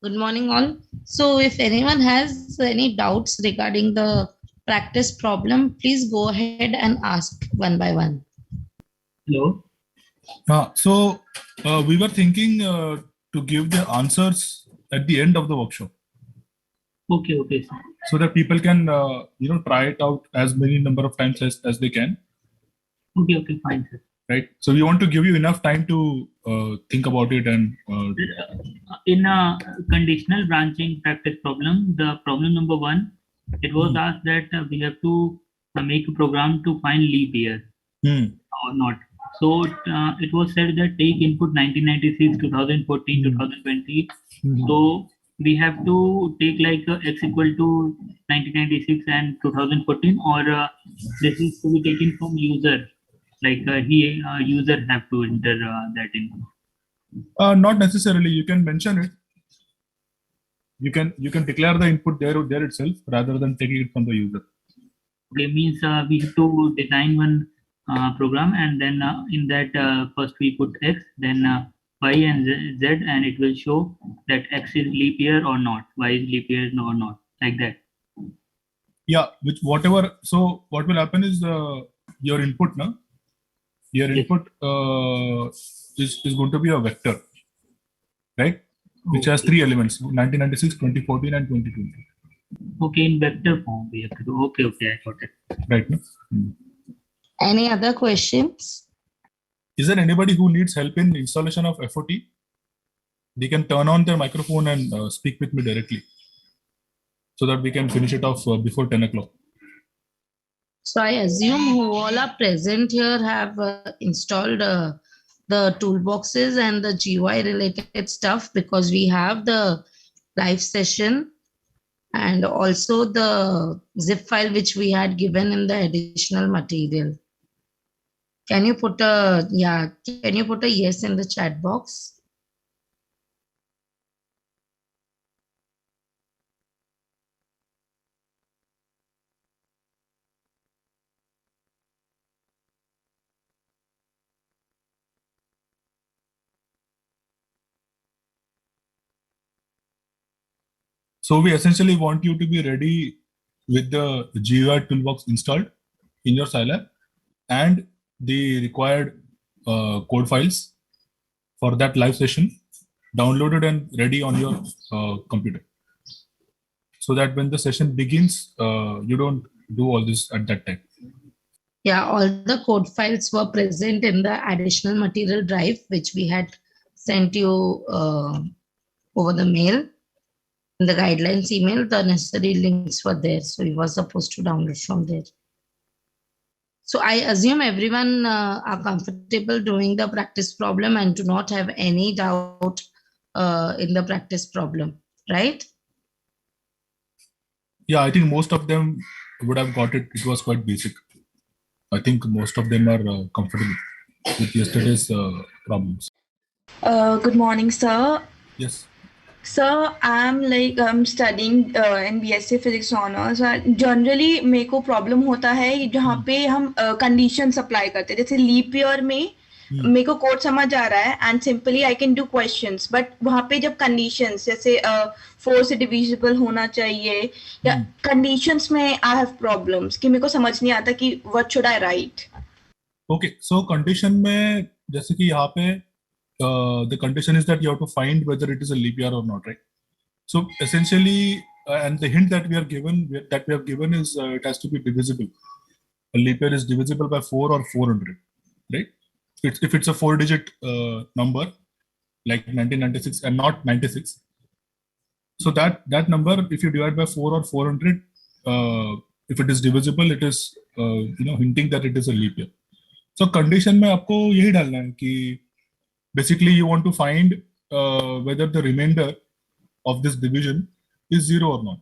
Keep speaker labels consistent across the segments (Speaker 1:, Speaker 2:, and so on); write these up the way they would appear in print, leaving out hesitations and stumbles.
Speaker 1: Good morning, all. So, if anyone has any doubts regarding the practice problem, please go ahead and ask one by one.
Speaker 2: Hello.
Speaker 3: We were thinking to give the answers at the end of the workshop,
Speaker 2: Okay, sir.
Speaker 3: so that people can try it out as many number of times as they can.
Speaker 2: Okay, fine, sir.
Speaker 3: Right. So we want to give you enough time to think about it and.
Speaker 2: In a conditional branching practice problem, the problem number 1, it was asked that we have to make a program to find leap year or not. So it was said that take input 1996, 2014, 2020. So we have to take like x equal to 1996 and 2014, or this is to be taken from user, like user have to enter that in.
Speaker 3: Not necessarily. You can mention it. You can declare the input there itself rather than taking it from the user.
Speaker 2: Okay, means we have to design one program, and then in that first we put x, then y and z, and it will show that x is leap year or not, y is leap year or not, like that.
Speaker 3: Yeah, whatever. So what will happen is your input, no? Your input is going to be a vector, right? Which has 3 elements: 1996, 2014, and 2020.
Speaker 2: Okay, in vector form we have to do. Okay, I got it.
Speaker 3: Right. No?
Speaker 1: Any other questions?
Speaker 3: Is there anybody who needs help in installation of FOT? They can turn on their microphone and speak with me directly, so that we can finish it off before 10 o'clock.
Speaker 1: So I assume who all are present here have installed the toolboxes and the GUI related stuff, because we have the live session and also the zip file which we had given in the additional material. Can you put a yes in the chat box?
Speaker 3: So we essentially want you to be ready with the GUI toolbox installed in your Scilab and the required code files for that live session downloaded and ready on your computer, so that when the session begins, you don't do all this at that time.
Speaker 1: Yeah, all the code files were present in the additional material drive, which we had sent you over the mail. In the guidelines email, the necessary links were there. So you were supposed to download from there. So I assume everyone are comfortable doing the practice problem and do not have any doubt in the practice problem, right?
Speaker 3: Yeah, I think most of them would have got it. It was quite basic. I think most of them are comfortable with yesterday's problems.
Speaker 4: Good morning, sir.
Speaker 3: Yes.
Speaker 4: Sir, I'm studying in BSc Physics Honors. Generally मेरे को problem होता है जहाँ पे हम conditions apply करते हैं. जैसे leap year में मेरे को कोड समझ आ रहा है and simply I can do questions. But वहाँ पे जब conditions जैसे 4 से divisible होना चाहिए या conditions में I have problems कि मेरे को समझ नहीं आता कि what should I write.
Speaker 3: Okay, so condition में जैसे कि यहाँ पे the condition is that you have to find whether it is a leap year or not, right? So essentially, and the hint that we have given is it has to be divisible. A leap year is divisible by 4 or 400, right? If it's a 4-digit number, like 1996 and not 96, so that number, if you divide by 4 or 400, if it is divisible, it is hinting that it is a leap year. So condition में आपको यही डालना है कि basically you want to find whether the remainder of this division is 0 or not,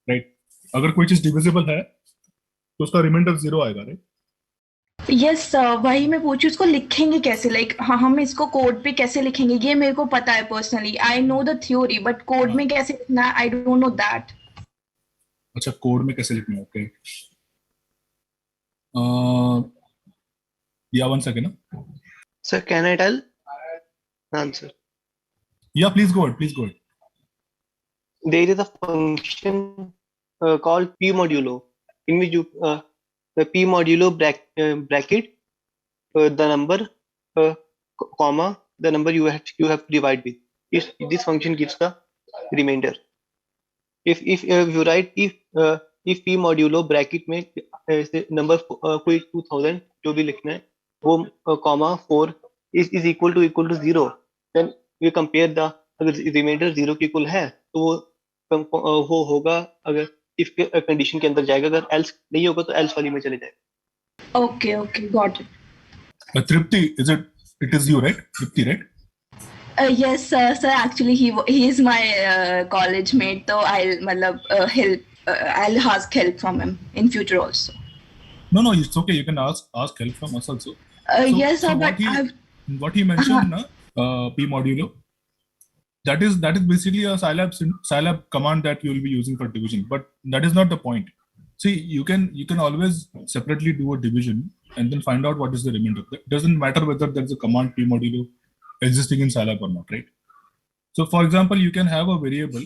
Speaker 3: right? अगर कोई चीज divisible है तो उसका remainder 0 आएगा, right?
Speaker 4: Yes, वही मैं पूछूं इसको लिखेंगे कैसे, like हम इसको कोड पे कैसे लिखेंगे ये मेरे को पता है personally. I know the theory, but code में कैसे लिखना I don't know that.
Speaker 3: अच्छा, कोड में कैसे लिखना है? Okay. Yeah, one second.
Speaker 5: Sir, can I tell? Answer.
Speaker 3: Yeah, please go ahead. Please go ahead.
Speaker 5: There is a function called p modulo, in which you the p modulo bracket the number comma the number you have to divide with. This function gives the remainder. If you write if p modulo bracket में number कोई 2000 जो भी लिखना है वो comma 4 is equal to 0, then we compare the अगर remainder 0 के equal है तो वो होगा अगर if कंडीशन के अंदर जाएगा, अगर else नहीं होगा तो else वाली में चले जाएगा.
Speaker 4: Okay, got it.
Speaker 3: Tripti, it is you, right? Tripti, right?
Speaker 4: Yes, sir. Actually, he is my college mate, so I'll help. I'll ask help from him in future also.
Speaker 3: No, it's okay. You can ask help from us also.
Speaker 4: Yes, sir. But
Speaker 3: what he mentioned, p modulo, that is basically a Scilab command that you will be using for division. But that is not the point. See, you can always separately do a division and then find out what is the remainder. It doesn't matter whether there is a command p modulo existing in Scilab or not, right? So, for example, you can have a variable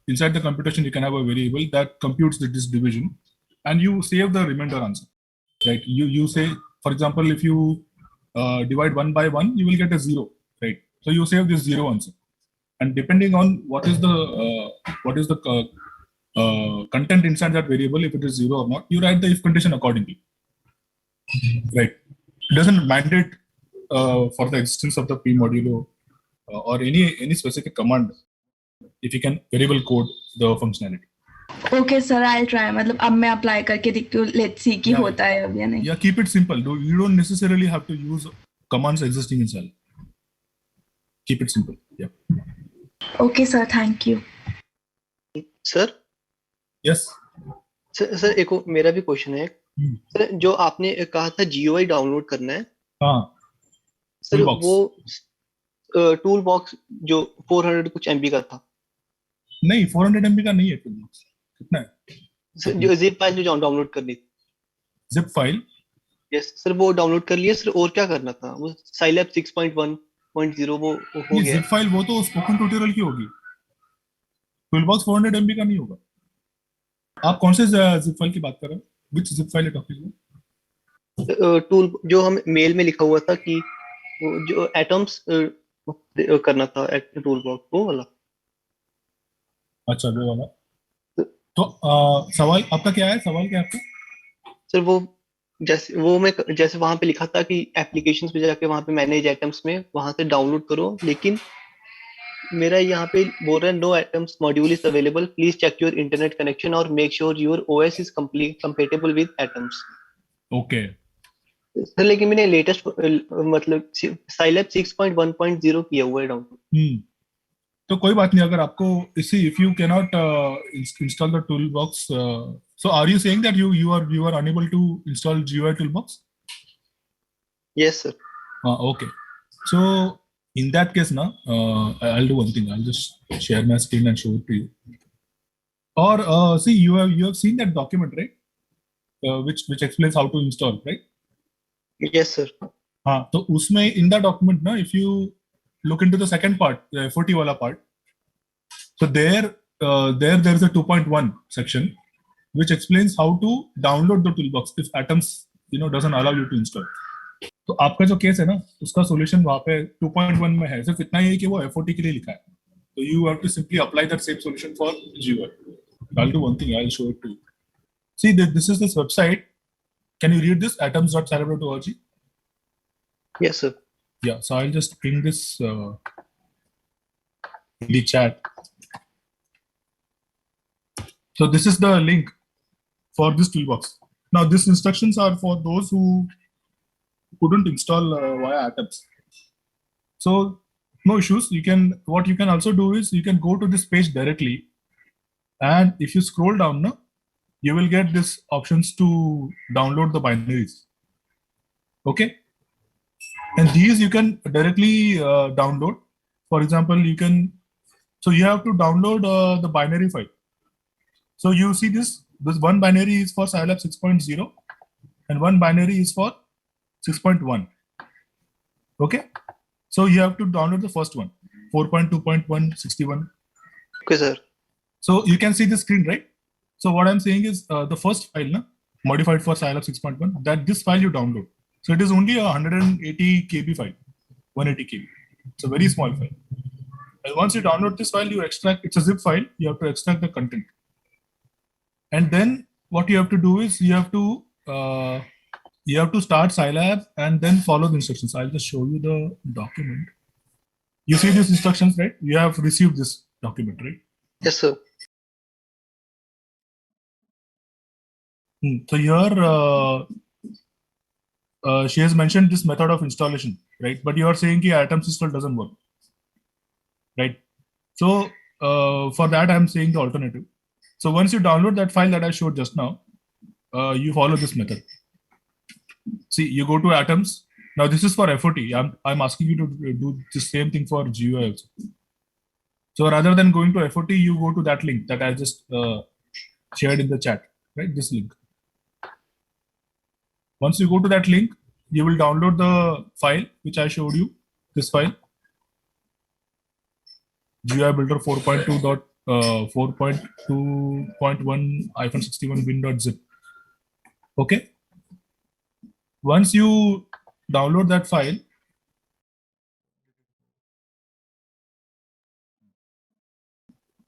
Speaker 3: inside the computation. You can have a variable that computes this division, and you save the remainder answer, right? You say, for example, if you divide 1 by 1, you will get a 0, right? So you save this 0 answer, and depending on what is the content inside that variable, if it is 0 or not, you write the if condition accordingly, right? It doesn't mandate for the existence of the p modulo or any specific command if you can variable code the functionality.
Speaker 4: Okay, sir, I'll try. मतलब अब मैं apply करके देखती हूँ. Let's see कि होता है अब या नहीं.
Speaker 3: Yeah, keep it simple. You don't necessarily have to use commands existing in Scilab. Keep it simple. Yeah.
Speaker 4: Okay, sir. Thank you.
Speaker 5: Sir.
Speaker 3: Yes.
Speaker 5: Sir एक मेरा भी क्वेश्चन है. सर जो आपने कहा था GUI डाउनलोड करना है.
Speaker 3: हाँ.
Speaker 5: सर वो टूल बॉक्स जो 400 कुछ MB का था.
Speaker 3: नहीं, 400 MB का नहीं है टूल बॉक्स. कितना है?
Speaker 5: सर जो zip फाइल जो डाउनलोड करनी थी.
Speaker 3: Zip file?
Speaker 5: यस सर, वो डाउनलोड कर लिया सर. और क्या करना था? वो Scilab 6.1.0 वो हो गया.
Speaker 3: zip फाइल वो तो स्पोकन ट्यूटोरियल की होगी. टूल बॉक्स 400 MB का नहीं होगा. आप कौन से zip फाइल की बात कर रहे हैं? Which zip file टॉपिक है?
Speaker 5: टूल जो हम मेल में लिखा हुआ था कि जो एटम्स करना था टूल बॉक्स वो वाला.
Speaker 3: अच्छा, वो वाला. तो सवाल आपका क्या है? सवाल क्या है आपका?
Speaker 5: सर वो जैसे वहां पे लिखा था कि एप्लीकेशंस पे जाके वहां पे मैनेज आइटम्स में वहां से डाउनलोड करो, लेकिन मेरा यहाँ पे बोल रहा है no items module is available, please check your internet connection और make sure your OS is compatible with atoms.
Speaker 3: Okay
Speaker 5: sir लेकिन मैंने लेटेस्ट मतलब Scilab 6.1.0 किया हुआ है डाउनलोड.
Speaker 3: तो कोई बात नहीं. अगर आपको if you can not install the tool box, so are you saying that you are unable to install GUI tool box?
Speaker 5: Yes sir.
Speaker 3: Okay. So in that case now I'll do one thing. I'll just share my screen and show it to you. Or see, you have seen that document, right? Which explains how to install, right?
Speaker 5: Yes sir.
Speaker 3: तो उसमें in that document ना, if you look into the second part, the FOT वाला part, so there is a 2.1 section which explains how to download the toolbox if Atoms doesn't allow you to install. तो आपका जो case है ना, उसका solution वहाँ पे 2.1 में है. सिर्फ इतना ही है कि वो FOT के लिए लिखा है. तो you have to simply apply that same solution for GUI. I'll do one thing. I'll show it to you. See, this is this website. Can you read this? atoms.scilab.org.
Speaker 5: Yes sir.
Speaker 3: Yeah. So I'll just bring this in the chat. So this is the link for this toolbox. Now, these instructions are for those who couldn't install via Atoms. So no issues. What you can also do is you can go to this page directly, and if you scroll down now, you will get this options to download the binaries. Okay, and these you can directly download. For example, you have to download the binary file. So you see this one binary is for Scilab 6.0 and one binary is for 6.1. Okay, so you have to download the first one. 4.2.161.
Speaker 5: Okay, sir.
Speaker 3: So you can see the screen, right? So what I'm saying is the first file, modified for Scilab 6.1, that this file you download. So it is only a 180 KB file, 180 KB. It's a very small file. And once you download this file, you extract, it's a zip file, you have to extract the content. And then what you have to do is you have to start Scilab and then follow the instructions. I'll just show you the document. You see these instructions, right? You have received this document, right?
Speaker 5: Yes, sir.
Speaker 3: So here she has mentioned this method of installation, right? But you are saying that Atoms install doesn't work, right? So for that, I'm saying the alternative. So once you download that file that I showed just now, you follow this method. See, you go to Atoms. Now this is for FOT. I'm asking you to do the same thing for GUI also. So rather than going to FOT, you go to that link that I just shared in the chat, right? This link. Once you go to that link, you will download the file which I showed you. This file, GUI Builder 4.2.1-61 bin.zip. Okay. Once you download that file,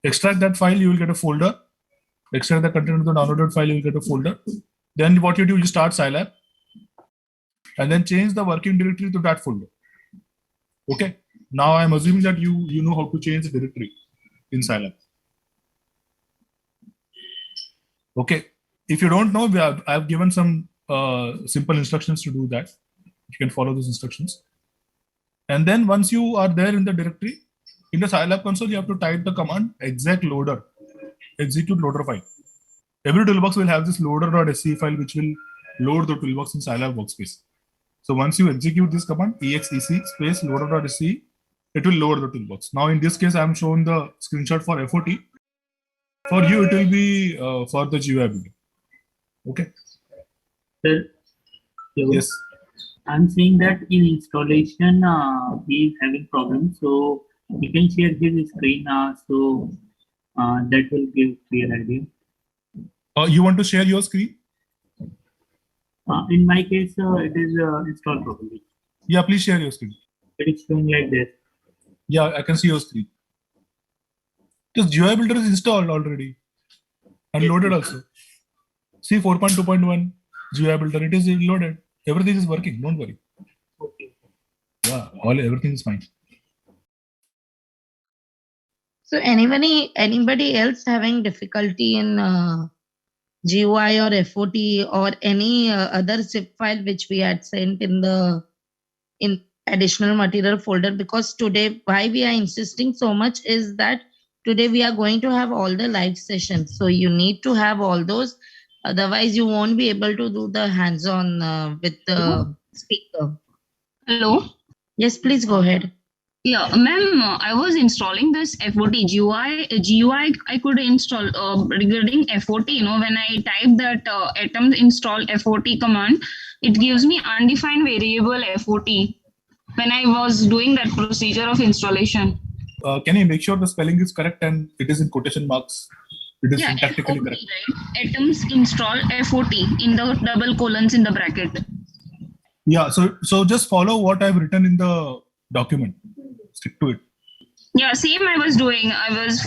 Speaker 3: extract that file, you will get a folder. Extract the content of the downloaded file, you will get a folder. Then what you do, you start Scilab and then change the working directory to that folder. Okay. Now I'm assuming that you know how to change the directory in Scilab. Okay. If you don't know, I've given some simple instructions to do that. You can follow those instructions. And then once you are there in the directory, in the Scilab console, you have to type the command exec loader, execute loader file. Every toolbox will have this loader.sce file which will load the toolbox in Scilab workspace. So once you execute this command, exec space loader.sce, it will load the toolbox. Now in this case, I'm showing the screenshot for FOT. For you, it will be for the GUI builder. Okay.
Speaker 2: Sir,
Speaker 3: yes.
Speaker 2: I'm seeing that in installation, he is having problems. So you can share his screen. So that will give clear idea.
Speaker 3: You want to share your screen?
Speaker 2: In my case, it is installed properly.
Speaker 3: Yeah, please share your screen.
Speaker 2: It is showing like this.
Speaker 3: Yeah, I can see your screen. Because GUI Builder is installed already and loaded also. See 4.2.1 GUI Builder, it is loaded. Everything is working. Don't worry.
Speaker 2: Okay.
Speaker 3: Yeah, everything is fine.
Speaker 1: So anybody else having difficulty in GUI or FOT or any other zip file which we had sent in additional material folder? Because today why we are insisting so much is that today we are going to have all the live sessions. So you need to have all those. Otherwise you won't be able to do the hands-on with the speaker.
Speaker 6: Hello.
Speaker 1: Yes, please go ahead.
Speaker 6: Yeah, ma'am, I was installing this FOT GUI. I could install regarding FOT. When I type that Atoms install FOT command, it gives me undefined variable FOT when I was doing that procedure of installation.
Speaker 3: Can you make sure the spelling is correct and it is in quotation marks? It is syntactically
Speaker 6: FOT,
Speaker 3: correct.
Speaker 6: right? Atoms install FOT in the double colons in the bracket.
Speaker 3: Yeah, so just follow what I've written in the document. Stick to it.
Speaker 6: Yeah, same I was doing.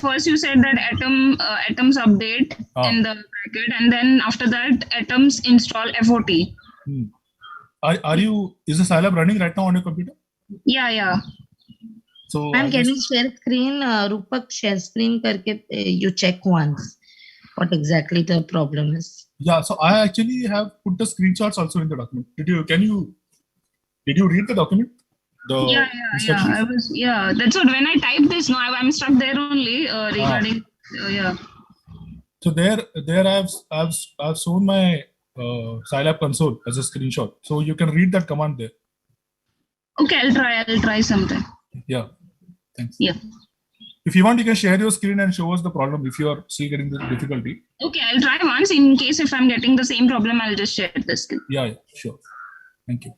Speaker 6: First you said that atoms update in the bracket, and then after that atoms install FOT.
Speaker 3: Is the Scilab running right now on your computer?
Speaker 6: Yeah.
Speaker 3: So
Speaker 1: Ma'am, can you share screen? Rupak, share screen karke you check once what exactly the problem is.
Speaker 3: Yeah, so I actually have put the screenshots also in the document. Did you read the document?
Speaker 6: Yeah. That's what when I type this, no, I'm stuck there only regarding. Yeah.
Speaker 3: So there I've shown my Scilab console as a screenshot, so you can read that command there.
Speaker 6: Okay, I'll try sometime.
Speaker 3: Yeah, thanks.
Speaker 6: Yeah.
Speaker 3: If you want, you can share your screen and show us the problem if you are still getting the difficulty.
Speaker 6: Okay, I'll try once. In case if I'm getting the same problem, I'll just share the screen.
Speaker 3: Yeah, sure. Thank you.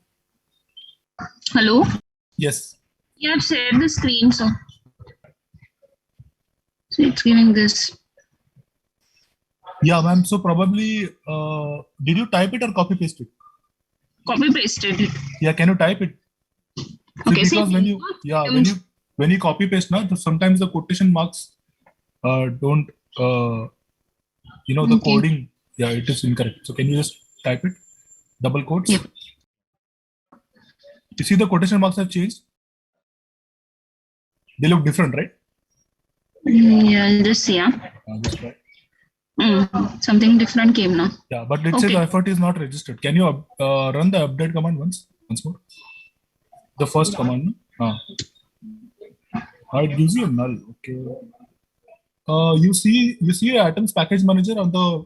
Speaker 6: Hello.
Speaker 3: Yes.
Speaker 6: Yeah, I've shared the screen, so. So it's giving this.
Speaker 3: Yeah, ma'am. So probably, did you type it or copy paste it?
Speaker 6: Copy pasted it.
Speaker 3: Yeah, can you type it? See,
Speaker 6: Okay,
Speaker 3: because
Speaker 6: see,
Speaker 3: when you copy paste now, sometimes the quotation marks don't the
Speaker 6: Okay.
Speaker 3: coding, yeah, it is incorrect. So can you just type it? Double quotes.
Speaker 6: Yep.
Speaker 3: You see the quotation marks have changed. They look different, right?
Speaker 6: Yeah, I'll just see.
Speaker 3: Just try.
Speaker 6: Something different came now.
Speaker 3: Yeah, but it says
Speaker 6: Okay.
Speaker 3: effort is not registered. Can you run the update command once more? The first command. It gives you a null. Okay. You see items package manager on the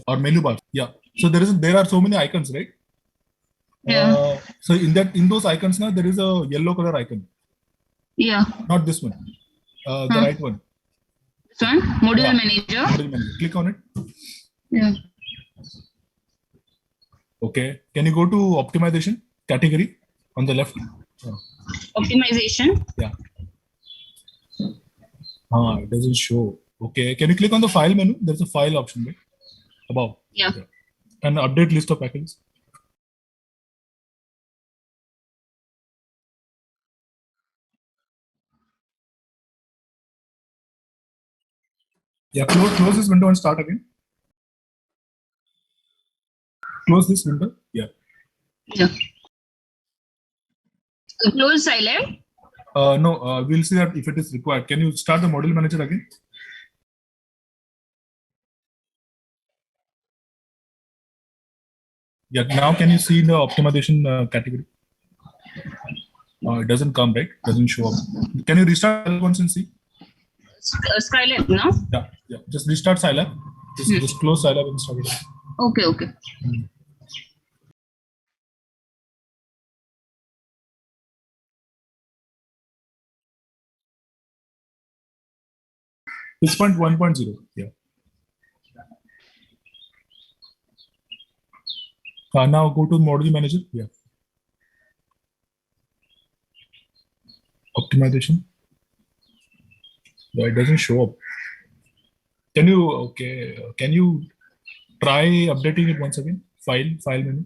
Speaker 3: or menu bar. Yeah. So there are so many icons, right?
Speaker 6: Yeah.
Speaker 3: So in those icons now there is a yellow color icon.
Speaker 6: Yeah.
Speaker 3: Not this one. The right one.
Speaker 6: This one? Module
Speaker 3: Yeah.
Speaker 6: manager.
Speaker 3: Module manager. Click on it.
Speaker 6: Yeah.
Speaker 3: Okay. Can you go to optimization category on the left?
Speaker 6: Optimization.
Speaker 3: Yeah. It doesn't show. Okay. Can you click on the file menu? There's a file option right above.
Speaker 6: Yeah.
Speaker 3: And update list of packages. Yeah. Close this window and start again. Close this window. Yeah.
Speaker 6: Yeah. Close Scilab.
Speaker 3: No, we'll see that if it is required. Can you start the module manager again? Yeah, now can you see the optimization category? It doesn't come, right? Doesn't show up. Can you restart once and see?
Speaker 6: Scilab, no?
Speaker 3: Yeah. Just restart Scilab. Just close Scilab and start it.
Speaker 6: Okay.
Speaker 3: This point 1.0. Yeah. Now go to module manager. Yeah. Optimization. Yeah, it doesn't show up. Can you try updating it once again? File menu.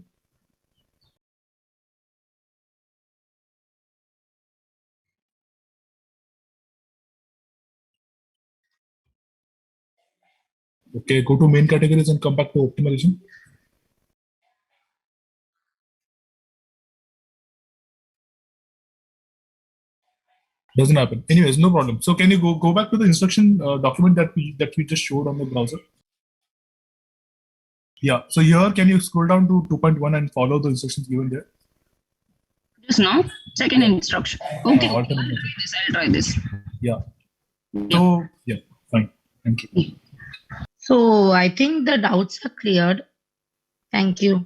Speaker 3: Okay, go to main categories and come back to optimization. Doesn't happen. Anyways, no problem. So can you go back to the instruction document that we just showed on the browser? Yeah. So here, can you scroll down to 2.1 and follow the instructions given there?
Speaker 6: Just now. Second instruction. Okay. I'll
Speaker 3: Alternate.
Speaker 6: try this.
Speaker 3: Yeah. So yeah, fine. Thank you.
Speaker 1: So I think the doubts are cleared. Thank you.